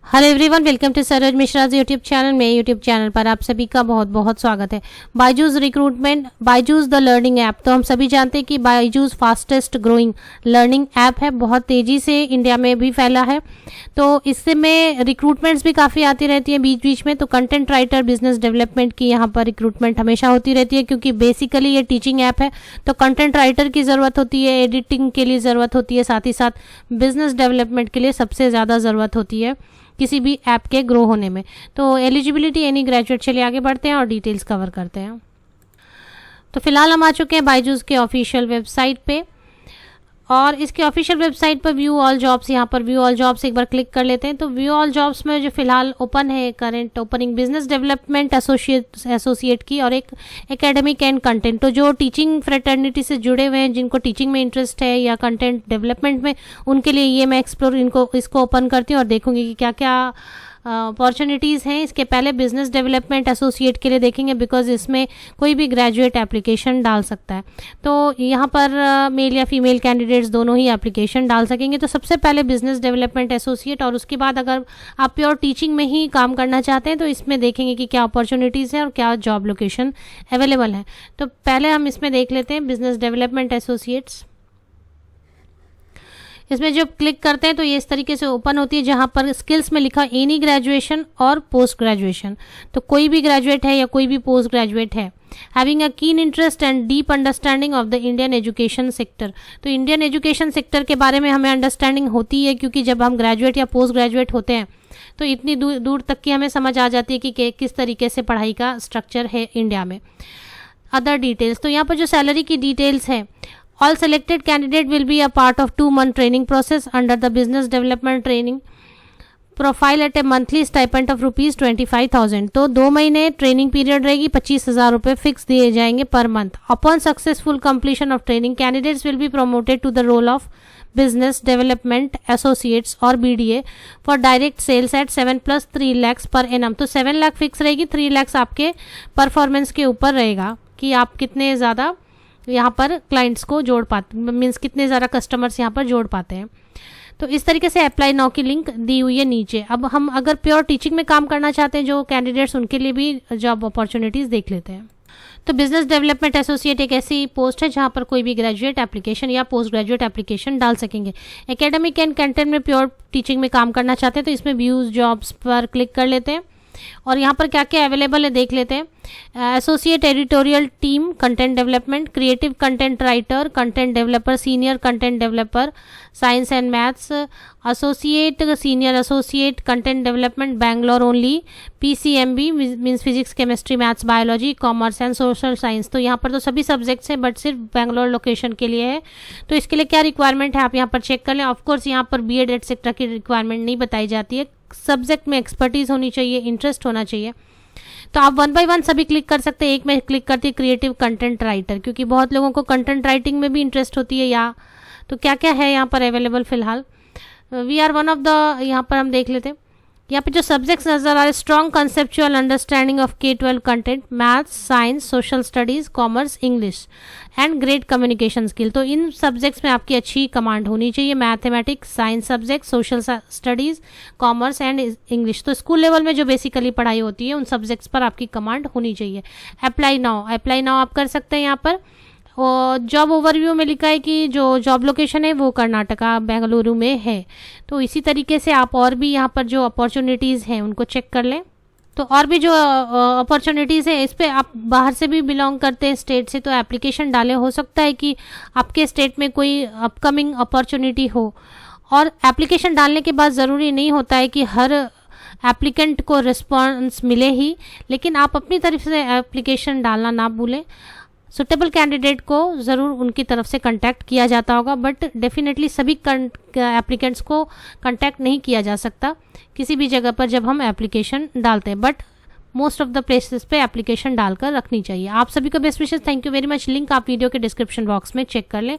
Hello everyone, welcome to Saroj Mishra YouTube channel. मेरे YouTube channel पर आप सभी का बहुत बहुत स्वागत है। Byju's recruitment, Byju's the learning app. तो हम सभी जानते हैं कि Byju's fastest growing learning app है, बहुत तेज़ी से इंडिया में भी फैला है। तो इससे में रिक्रूटमेंट्स भी काफ़ी आती रहती है बीच बीच में। तो कंटेंट राइटर, बिजनेस डेवलपमेंट की यहाँ पर रिक्रूटमेंट हमेशा होती रहती है, क्योंकि बेसिकली ये टीचिंग ऐप है। तो कंटेंट राइटर की ज़रूरत होती है, एडिटिंग के लिए ज़रूरत होती है, साथ ही साथ बिजनेस डेवलपमेंट के लिए सबसे ज़्यादा ज़रूरत होती है किसी भी ऐप के ग्रो होने में। तो एलिजिबिलिटी एनी ग्रेजुएट। चलिए आगे बढ़ते हैं और डिटेल्स कवर करते हैं। तो फिलहाल हम आ चुके हैं बायजूस के ऑफिशियल वेबसाइट पे, और इसके ऑफिशियल वेबसाइट पर व्यू ऑल जॉब्स, यहाँ पर व्यू ऑल जॉब्स एक बार क्लिक कर लेते हैं। तो व्यू ऑल जॉब्स में जो फिलहाल ओपन है, current opening business development associate की और एक एकेडमिक एंड कंटेंट। तो जो टीचिंग फ्रेटर्निटी से जुड़े हुए हैं, जिनको टीचिंग में इंटरेस्ट है या कंटेंट डेवलपमेंट में, उनके लिए ये मैं इसको ओपन करती हूँ और देखूंगी कि क्या क्या अपॉर्चुनिटीज़ हैं। इसके पहले बिजनेस डेवलपमेंट एसोसिएट के लिए देखेंगे, बिकॉज इसमें कोई भी ग्रेजुएट एप्लीकेशन डाल सकता है। तो यहाँ पर मेल या फीमेल कैंडिडेट्स दोनों ही एप्लीकेशन डाल सकेंगे। तो सबसे पहले बिजनेस डेवलपमेंट एसोसिएट, और उसके बाद अगर आप प्योर टीचिंग में ही काम करना चाहते हैं तो इसमें देखेंगे कि क्या अपॉर्चुनिटीज़ हैं और क्या जॉब लोकेशन अवेलेबल है। तो पहले हम इसमें देख लेते हैं बिजनेस डेवलपमेंट एसोसिएट्स। इसमें जब क्लिक करते हैं तो ये इस तरीके से ओपन होती है, जहाँ पर स्किल्स में लिखा एनी ग्रेजुएशन और पोस्ट ग्रेजुएशन। तो कोई भी ग्रेजुएट है या कोई भी पोस्ट ग्रेजुएट है, having a keen interest and deep understanding of the Indian education sector. तो इंडियन एजुकेशन सेक्टर के बारे में हमें अंडरस्टैंडिंग होती है, क्योंकि जब हम ग्रेजुएट या पोस्ट ग्रेजुएट होते हैं तो इतनी दूर तक की हमें समझ आ जाती है कि किस तरीके से पढ़ाई का स्ट्रक्चर है इंडिया में। अदर डिटेल्स, तो यहाँ पर जो सैलरी की डिटेल्स है, all selected candidate will be a part of 2-month training process under the business development training profile at a monthly stipend of ₹25,000। तो 2 महीने ट्रेनिंग पीरियड रहेगी, 25,000 रुपये फिक्स दिए जाएंगे per month. Upon successful completion of training, candidates will be promoted to the role of business development associates और BDA for direct sales at 7 + 3 lakhs per annum. तो 7 lakh fix रहेगी, 3 lakhs आपके performance के ऊपर रहेगा कि आप कितने ज़्यादा यहाँ पर क्लाइंट्स को जोड़ पाते, मीन्स कितने ज़्यादा कस्टमर्स यहाँ पर जोड़ पाते हैं। तो इस तरीके से अप्लाई नाउ की लिंक दी हुई है नीचे। अब हम अगर प्योर टीचिंग में काम करना चाहते हैं जो कैंडिडेट्स, उनके लिए भी जॉब अपॉर्चुनिटीज़ देख लेते हैं। तो बिजनेस डेवलपमेंट एसोसिएट एक ऐसी पोस्ट है जहाँ पर कोई भी ग्रेजुएट एप्लीकेशन या पोस्ट ग्रेजुएट एप्लीकेशन डाल सकेंगे। एकेडमिक एंड कंटेंट में प्योर टीचिंग में काम करना चाहते हैं तो इसमें व्यूज जॉब्स पर क्लिक कर लेते हैं, और यहाँ पर क्या क्या अवेलेबल है देख लेते हैं। Associate editorial team content development, creative content writer, content developer, senior content developer science and maths, associate, senior associate content development Bangalore only, PCMB means physics chemistry maths biology, commerce and social science. तो यहाँ पर तो सभी subjects हैं, but सिर्फ Bangalore location के लिए है। तो इसके लिए क्या रिक्वायरमेंट है आप यहाँ पर चेक कर लें। ऑफकोर्स यहाँ पर BEd एटसेट्रा की रिक्वायरमेंट नहीं बताई जाती है, सब्जेक्ट में एक्सपर्टीज होनी चाहिए, इंटरेस्ट होना चाहिए। तो आप 1 by 1 सभी क्लिक कर सकते हैं। एक में क्लिक करती है क्रिएटिव कंटेंट राइटर, क्योंकि बहुत लोगों को कंटेंट राइटिंग में भी इंटरेस्ट होती है। या तो क्या क्या है यहाँ पर अवेलेबल फिलहाल। We are one of the, यहाँ पर हम देख लेते हैं। यहाँ पे जो सब्जेक्ट्स नजर आ रहे, strong conceptual understanding of K-12 content, maths, science, social studies, commerce, English and great communication skill. तो इन सब्जेक्ट्स में आपकी अच्छी कमांड होनी चाहिए। Mathematics, science subject, social studies, commerce and English. तो स्कूल लेवल में जो बेसिकली पढ़ाई होती है उन सब्जेक्ट्स पर आपकी कमांड होनी चाहिए। अप्लाई नाउ आप कर सकते हैं यहाँ पर। और जॉब ओवरव्यू में लिखा है कि जो जॉब लोकेशन है वो कर्नाटका बेंगलुरु में है। तो इसी तरीके से आप और भी यहाँ पर जो अपॉर्चुनिटीज़ हैं उनको चेक कर लें। तो और भी जो अपॉर्चुनिटीज़ है, इस पर आप बाहर से भी बिलोंग करते हैं स्टेट से, तो एप्लीकेशन डालें। हो सकता है कि आपके स्टेट में कोई अपकमिंग अपॉर्चुनिटी हो, और एप्लीकेशन डालने के बाद ज़रूरी नहीं होता है कि हर एप्लीकेंट को रिस्पॉन्स मिले ही, लेकिन आप अपनी तरफ से एप्लीकेशन डालना ना भूलें। सुटेबल कैंडिडेट को ज़रूर उनकी तरफ से कांटेक्ट किया जाता होगा, बट डेफिनेटली सभी एप्लीकेंट्स को कांटेक्ट नहीं किया जा सकता किसी भी जगह पर जब हम एप्लीकेशन डालते हैं, but most of the places पे एप्लीकेशन डालकर रखनी चाहिए। आप सभी को best wishes, thank you very much. Link आप वीडियो के डिस्क्रिप्शन बॉक्स में चेक कर लें।